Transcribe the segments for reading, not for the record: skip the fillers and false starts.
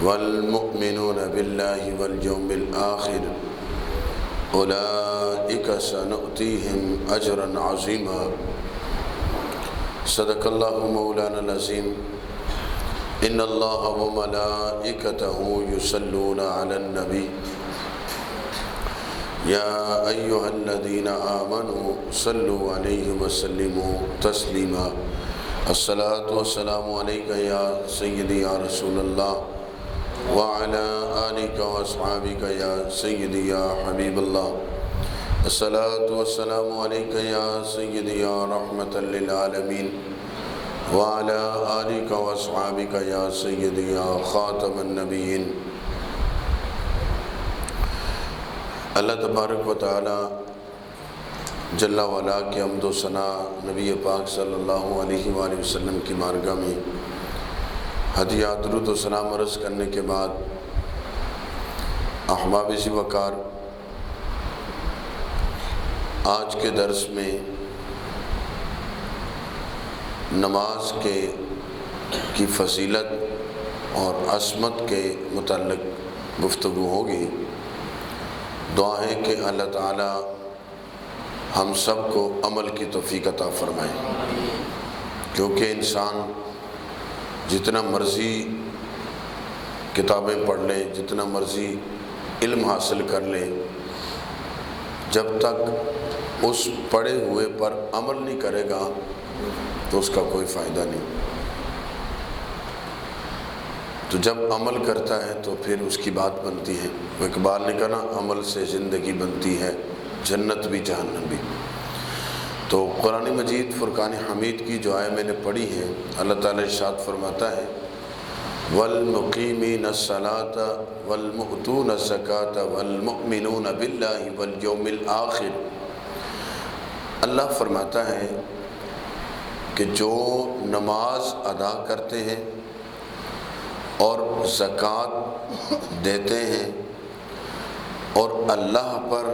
والمؤمنون بالله واليوم الآخر أولئك سنؤتيهم أجرا عظيما صدق الله مولانا العظيم إن الله وملائكته يصلون على النبي يا أيها الذين آمنوا صلوا عليه وسلموا تسليما الصلاة والسلام عليك يا سيدي يا رسول الله وعلى آلك وأصحابك يا سيدي يا حبيب الله الصلاة والسلام عليك يا سيدي يا رحمة للعالمين وعلى آلك وأصحابك يا سيدي يا خاتم النبيين اللہ تبارک و تعالی جل وعلا کی حمد و ثنا نبی پاک صلی اللہ علیہ وآلہ وسلم کی بارگاہ میں ہدیہ درود و سلام عرض کرنے کے بعد احباب ذی وقار، آج کے درس میں نماز کی فضیلت اور عظمت کے متعلق گفتگو ہوگی۔ دعا ہے کہ اللہ تعالی ہم سب کو عمل کی توفیق عطا فرمائے، کیونکہ انسان جتنا مرضی کتابیں پڑھ لے، جتنا مرضی علم حاصل کر لے، جب تک اس پڑھے ہوئے پر عمل نہیں کرے گا تو اس کا کوئی فائدہ نہیں۔ تو جب عمل کرتا ہے تو پھر اس کی بات بنتی ہے۔ اقبال نے کہا نا، عمل سے زندگی بنتی ہے، جنت بھی جہنم بھی۔ تو قرآن مجید فرقان حمید کی جو آیت میں نے پڑھی ہے، اللہ تعالیٰ ارشاد فرماتا ہے وَالْمُقِيمِينَ الصَّلَاةَ وَالْمُؤْتُونَ الزَّكَاةَ وَالْمُؤْمِنُونَ بِاللَّهِ وَالْيَوْمِ الْآخِرِ۔ اللہ فرماتا ہے کہ جو نماز ادا کرتے ہیں اور زکوٰۃ دیتے ہیں اور اللہ پر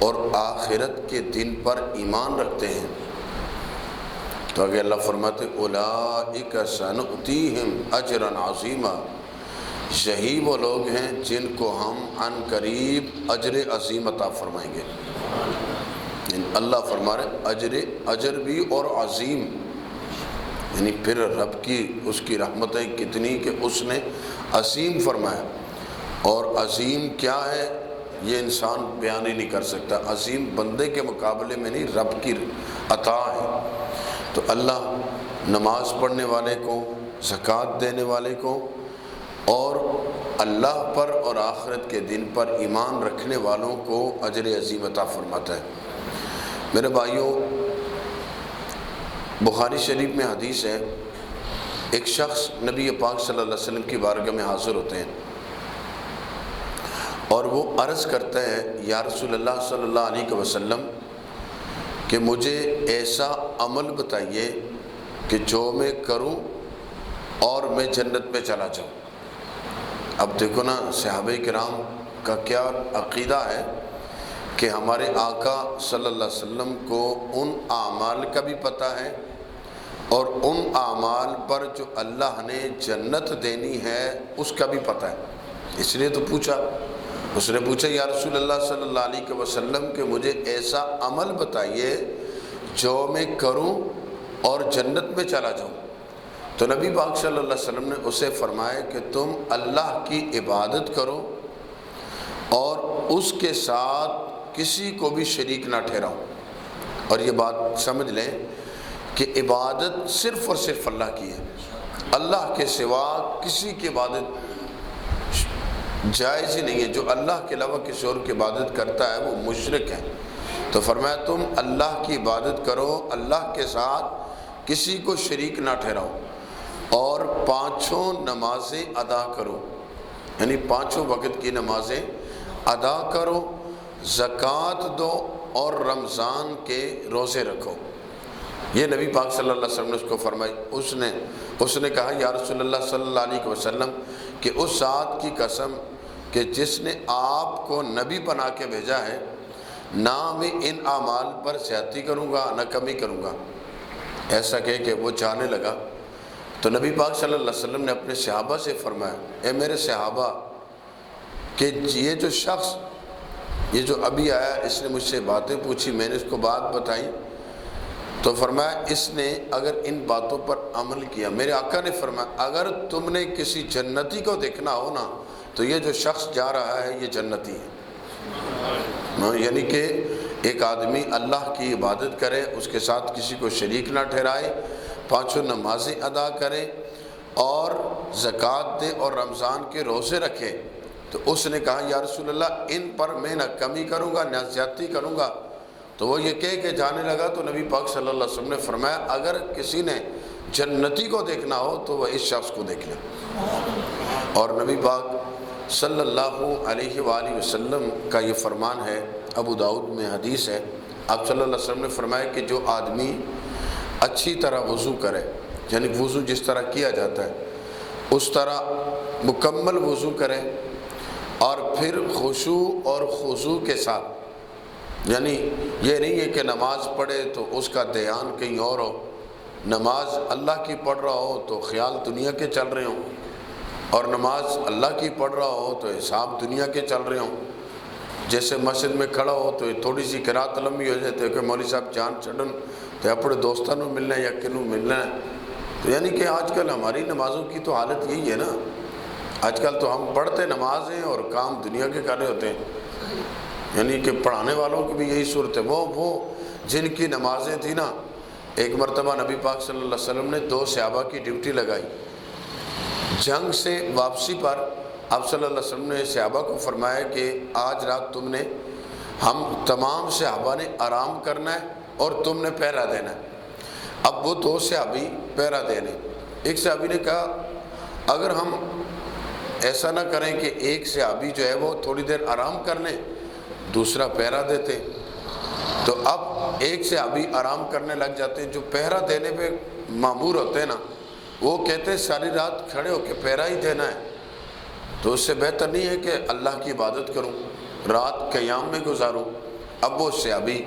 اور آخرت کے دن پر ایمان رکھتے ہیں، تو آگے اللہ فرماتے اولئک سنؤتیہم اجرا عظیما، یہی وہ لوگ ہیں جن کو ہم عن قریب اجر عظیم عطا فرمائیں گے۔ اللہ فرما رہے اجر بھی اور عظیم، یعنی پھر رب کی اس کی رحمتیں کتنی کہ اس نے عظیم فرمایا، اور عظیم کیا ہے یہ انسان بیان ہی نہیں کر سکتا۔ عظیم بندے کے مقابلے میں نہیں، رب کی عطا ہے۔ تو اللہ نماز پڑھنے والے کو، زکوٰۃ دینے والے کو اور اللہ پر اور آخرت کے دن پر ایمان رکھنے والوں کو اجر عظیم عطا فرماتا ہے۔ میرے بھائیوں، بخاری شریف میں حدیث ہے، ایک شخص نبی پاک صلی اللہ علیہ وسلم کی بارگاہ میں حاضر ہوتے ہیں اور وہ عرض کرتا ہے یا رسول اللہ صلی اللہ علیہ وسلم کہ مجھے ایسا عمل بتائیے کہ جو میں کروں اور میں جنت میں چلا جاؤں۔ اب دیکھو نا، صحابہ کرام کا کیا عقیدہ ہے کہ ہمارے آقا صلی اللہ علیہ وسلم کو ان اعمال کا بھی پتہ ہے اور ان اعمال پر جو اللہ نے جنت دینی ہے اس کا بھی پتہ ہے۔ اس لیے تو اس نے پوچھا یا رسول اللہ صلی اللہ علیہ وسلم کہ مجھے ایسا عمل بتائیے جو میں کروں اور جنت میں چلا جاؤں۔ تو نبی پاک صلی اللہ علیہ وسلم نے اسے فرمایا کہ تم اللہ کی عبادت کرو اور اس کے ساتھ کسی کو بھی شریک نہ ٹھہراؤ۔ اور یہ بات سمجھ لیں کہ عبادت صرف اور صرف اللہ کی ہے، اللہ کے سوا کسی کی عبادت جائز ہی نہیں ہے۔ جو اللہ کے علاوہ کسی اور کی عبادت کرتا ہے وہ مشرک ہے۔ تو فرمایا تم اللہ کی عبادت کرو، اللہ کے ساتھ کسی کو شریک نہ ٹھہراؤ، اور 5 نمازیں ادا کرو، یعنی 5 وقت کی نمازیں ادا کرو، زکوٰۃ دو اور رمضان کے روزے رکھو۔ یہ نبی پاک صلی اللہ علیہ وسلم نے اس کو فرمائی۔ اس نے کہا یا رسول اللہ صلی اللہ علیہ وسلم کہ اس ذات کی قسم کہ جس نے آپ کو نبی بنا کے بھیجا ہے، نہ میں ان اعمال پر زیادتی کروں گا نہ کمی کروں گا۔ ایسا کہہ کہ وہ جانے لگا تو نبی پاک صلی اللہ علیہ وسلم نے اپنے صحابہ سے فرمایا، اے میرے صحابہ، کہ یہ جو شخص، یہ جو ابھی آیا، اس نے مجھ سے باتیں پوچھی، میں نے اس کو بات بتائی، تو فرمایا اس نے اگر ان باتوں پر عمل کیا، میرے آقا نے فرمایا اگر تم نے کسی جنتی کو دیکھنا ہو نا تو یہ جو شخص جا رہا ہے یہ جنتی ہے۔ یعنی کہ ایک آدمی اللہ کی عبادت کرے، اس کے ساتھ کسی کو شریک نہ ٹھہرائے، 5 نمازیں ادا کرے اور زکوٰۃ دے اور رمضان کے روزے رکھے، تو اس نے کہا یا رسول اللہ ان پر میں نہ کمی کروں گا نہ زیادتی کروں گا، تو وہ یہ کہہ کے جانے لگا۔ تو نبی پاک صلی اللہ علیہ وسلم نے فرمایا اگر کسی نے جنتی کو دیکھنا ہو تو وہ اس شخص کو دیکھ لے۔ اور نبی پاک صلی اللہ علیہ وآلہ وسلم کا یہ فرمان ہے، ابو داؤد میں حدیث ہے، آپ صلی اللہ علیہ وسلم نے فرمایا کہ جو آدمی اچھی طرح وضو کرے، یعنی وضو جس طرح کیا جاتا ہے اس طرح مکمل وضو کرے، اور پھر خشوع اور خضوع کے ساتھ، یعنی یہ نہیں ہے کہ نماز پڑھے تو اس کا دھیان کہیں اور ہو، نماز اللہ کی پڑھ رہا ہو تو خیال دنیا کے چل رہے ہوں، اور نماز اللہ کی پڑھ رہا ہو تو حساب دنیا کے چل رہے ہوں۔ جیسے مسجد میں کھڑا ہو تو تھوڑی سی قرات لمبی ہو جاتی ہے کہ مولوی صاحب جان چھڑن تو اپنے دوستانوں ملنا ہے یا کنوں ملنا ہے، تو یعنی کہ آج کل ہماری نمازوں کی تو حالت یہی ہے نا، آج کل تو ہم پڑھتے نماز ہیں اور کام دنیا کے کر رہے ہوتے ہیں، یعنی کہ پڑھانے والوں کی بھی یہی صورت ہے۔ وہ جن کی نمازیں تھیں نا، ایک مرتبہ نبی پاک صلی اللہ علیہ وسلم نے 2 صحابہ کی ڈیوٹی لگائی، جنگ سے واپسی پر آپ صلی اللہ علیہ وسلم نے صحابہ کو فرمایا کہ آج رات تم نے، ہم تمام صحابہ نے آرام کرنا ہے اور تم نے پہرا دینا ہے۔ اب وہ 2 صحابی پہرا دینے، ایک صحابی نے کہا اگر ہم ایسا نہ کریں کہ ایک صحابی جو ہے وہ تھوڑی دیر آرام کر لیں دوسرا پہرا دیتے، تو اب ایک صحابی آرام کرنے لگ جاتے ہیں، جو پہرا دینے پہ مامور ہوتے ہیں نا وہ کہتے ہیں ساری رات کھڑے ہو کے پہرا ہی دینا ہے، تو اس سے بہتر نہیں ہے کہ اللہ کی عبادت کروں، رات قیام میں گزاروں۔ اب وہ صحابی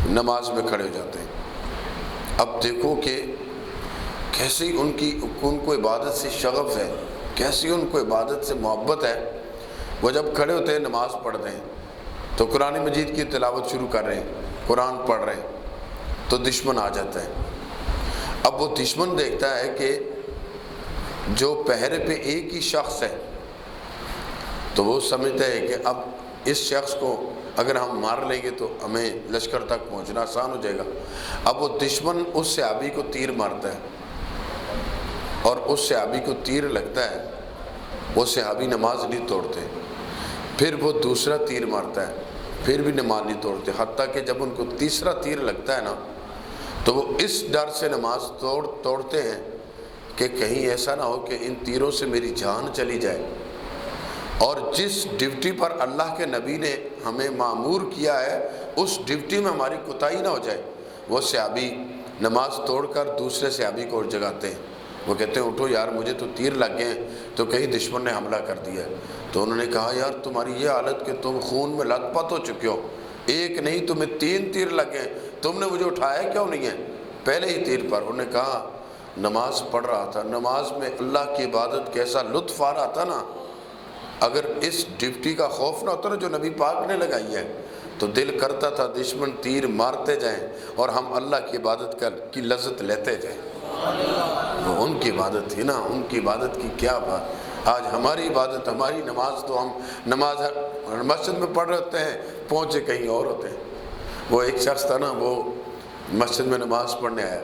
نماز میں کھڑے ہو جاتے ہیں۔ اب دیکھو کہ کیسی ان کو عبادت سے شغف ہے، کیسی ان کو عبادت سے محبت ہے۔ وہ جب کھڑے ہوتے ہیں نماز پڑھتے ہیں تو قرآن مجید کی تلاوت شروع کر رہے ہیں، قرآن پڑھ رہے ہیں، تو دشمن آ جاتا ہے۔ اب وہ دشمن دیکھتا ہے کہ جو پہرے پہ ایک ہی شخص ہے، تو وہ سمجھتا ہے کہ اب اس شخص کو اگر ہم مار لیں گے تو ہمیں لشکر تک پہنچنا آسان ہو جائے گا۔ اب وہ دشمن اس صحابی کو تیر مارتا ہے، اور اس صحابی کو تیر لگتا ہے، وہ صحابی نماز نہیں توڑتے، پھر وہ دوسرا تیر مارتا ہے، پھر بھی نماز نہیں توڑتے، حتیٰ کہ جب ان کو تیسرا تیر لگتا ہے نا تو وہ اس ڈر سے نماز توڑتے ہیں کہ کہیں ایسا نہ ہو کہ ان تیروں سے میری جان چلی جائے، اور جس ڈیوٹی پر اللہ کے نبی نے ہمیں مامور کیا ہے اس ڈیوٹی میں ہماری کوتاہی نہ ہو جائے۔ وہ صحابی نماز توڑ کر دوسرے صحابی کو جگاتے ہیں، وہ کہتے ہیں اٹھو یار مجھے تو تیر لگ گئے ہیں، تو کہیں دشمن نے حملہ کر دیا ہے۔ تو انہوں نے کہا یار تمہاری یہ حالت کہ تم خون میں لت پت ہو چکے ہو، ایک نہیں تمہیں 3 تیر لگ گئے، تم نے مجھے اٹھایا کیوں نہیں ہے پہلے ہی تیر پر؟ انہوں نے کہا نماز پڑھ رہا تھا، نماز میں اللہ کی عبادت کیسا لطف آ رہا تھا نا، اگر اس ڈیوٹی کا خوف نہ ہوتا نا جو نبی پاک نے لگائی ہے تو دل کرتا تھا دشمن تیر مارتے جائیں اور ہم اللہ کی عبادت کی لذت لیتے جائیں۔ وہ ان کی عبادت تھی نا، ان کی عبادت کی کیا بات۔ آج ہماری عبادت، ہماری نماز تو ہم نماز مسجد میں پڑھ رہے ہوتے ہیں، پہنچے کہیں اور ہوتے ہیں۔ وہ ایک شخص تھا نا، وہ مسجد میں نماز پڑھنے آیا،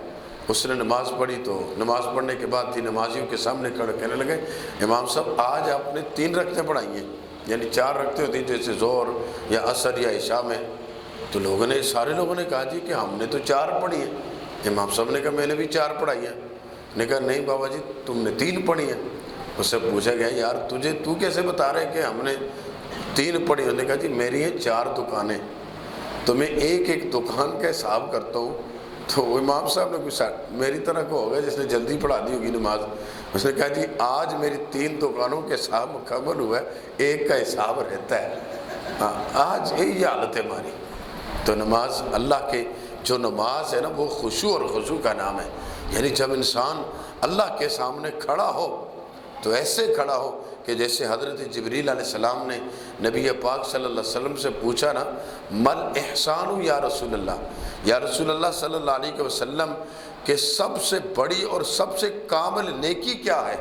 اس نے نماز پڑھی تو نماز پڑھنے کے بعد ہی نمازیوں کے سامنے کھڑے کہنے لگے امام صاحب آج آپ نے 3 رکعتیں پڑھائی ہیں، یعنی 4 رکعتیں ہوتی ہیں جیسے ظہر یا عصر یا عشاء میں۔ تو سارے لوگوں نے کہا جی کہ ہم نے تو 4 پڑھی ہیں۔ امام صاحب نے کہا میں نے بھی 4 پڑھائی ہیں۔ نے کہا نہیں بابا جی تم نے 3 پڑھی ہیں۔ اس سے پوچھا گیا یار تو کیسے بتا رہے کہ ہم نے 3 پڑھی؟ انہوں نے کہا جی میری ہیں 4 دکانیں، تو میں ایک دکان کا حساب کرتا ہوں۔ تو امام صاحب نے کچھ میری طرح کو ہوگا جس نے جلدی پڑھا دی ہوگی نماز، اس نے کہا جی آج میری 3 دکانوں کے حساب مکمل ہوا ہے، ایک کا حساب رہتا ہے۔ ہاں آج یہی حالت ہے ہماری۔ تو نماز اللہ کے جو نماز ہے نا وہ خشوع اور خضوع کا نام ہے، یعنی جب انسان اللہ کے سامنے کھڑا ہو تو ایسے کھڑا ہو کہ جیسے حضرت جبریل علیہ السلام نے نبی پاک صلی اللہ علیہ وسلم سے پوچھا نا، مل احسان یا رسول اللہ، یا رسول اللہ صلی اللہ علیہ وسلم کہ سب سے بڑی اور سب سے کامل نیکی کیا ہے؟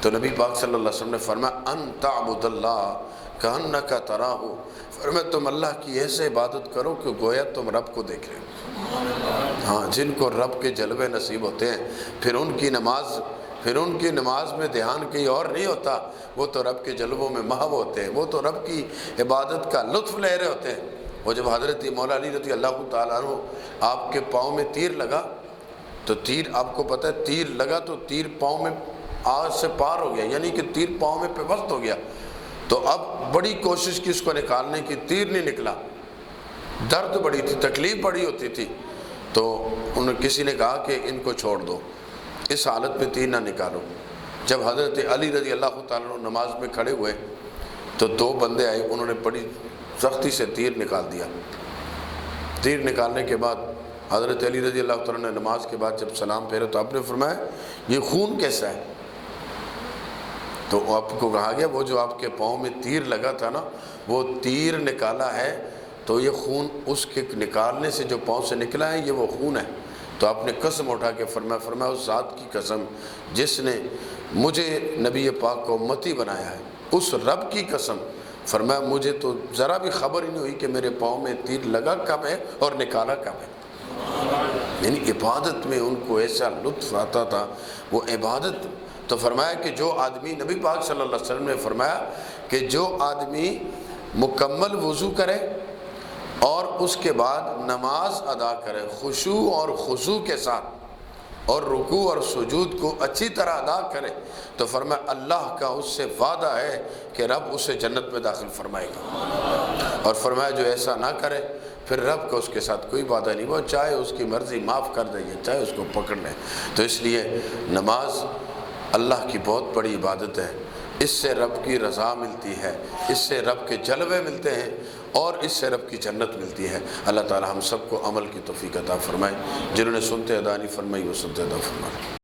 تو نبی پاک صلی اللہ علیہ وسلم نے فرمایا ان تعبد اللہ کأنک تراہ، فرمایا تم اللہ کی ایسے عبادت کرو کہ گویا تم رب کو دیکھ رہے ہو۔ ہاں، جن کو رب کے جلوے نصیب ہوتے ہیں پھر ان کی نماز میں دھیان کہیں اور نہیں ہوتا، وہ تو رب کے جلووں میں محو ہوتے ہیں، وہ تو رب کی عبادت کا لطف لے رہے ہوتے ہیں۔ وہ جب حضرت مولا علی رضی اللہ تعالیٰ عنہ آپ کے پاؤں میں تیر لگا تو تیر، آپ کو پتہ ہے تیر لگا تو تیر پاؤں میں آج سے پار ہو گیا، یعنی کہ تیر پاؤں میں پیوست ہو گیا، تو اب بڑی کوشش کی اس کو نکالنے کی، تیر نہیں نکلا، درد بڑی تھی، تکلیف بڑی ہوتی تھی، تو کسی نے کہا کہ ان کو چھوڑ دو، اس حالت میں تیر نہ نکالو۔ جب حضرت علی رضی اللہ تعالیٰ عنہ نماز میں کھڑے ہوئے تو دو بندے آئے، انہوں نے بڑی سختی سے تیر نکال دیا۔ تیر نکالنے کے بعد حضرت علی رضی اللہ تعالیٰ نے نماز کے بعد جب سلام پھیرا تو آپ نے فرمایا یہ خون کیسا ہے؟ تو آپ کو کہا گیا وہ جو آپ کے پاؤں میں تیر لگا تھا نا، وہ تیر نکالا ہے تو یہ خون اس کے نکالنے سے جو پاؤں سے نکلا ہے یہ وہ خون ہے۔ تو آپ نے قسم اٹھا کے فرمایا اس ذات کی قسم جس نے مجھے نبی پاک کو امتی بنایا ہے، اس رب کی قسم، فرمایا مجھے تو ذرا بھی خبر ہی نہیں ہوئی کہ میرے پاؤں میں تیر لگا کب ہے اور نکالا کب ہے۔ یعنی عبادت میں ان کو ایسا لطف آتا تھا، وہ عبادت۔ تو فرمایا کہ جو آدمی، نبی پاک صلی اللہ علیہ وسلم نے فرمایا کہ جو آدمی مکمل وضو کرے اور اس کے بعد نماز ادا کرے خشوع اور خضوع کے ساتھ، اور رکوع اور سجود کو اچھی طرح ادا کرے، تو فرمایا اللہ کا اس سے وعدہ ہے کہ رب اسے جنت میں داخل فرمائے گا۔ اور فرمایا جو ایسا نہ کرے پھر رب کا اس کے ساتھ کوئی وعدہ نہیں، وہ چاہے اس کی مرضی معاف کر دے گی، چاہے اس کو پکڑ لے۔ تو اس لیے نماز اللہ کی بہت بڑی عبادت ہے، اس سے رب کی رضا ملتی ہے، اس سے رب کے جلوے ملتے ہیں، اور اس سے رب کی جنت ملتی ہے۔ اللہ تعالی ہم سب کو عمل کی توفیق عطا فرمائے، جنہوں نے سنتے ادا نہیں فرمائی وہ سنتے ادا فرمائے۔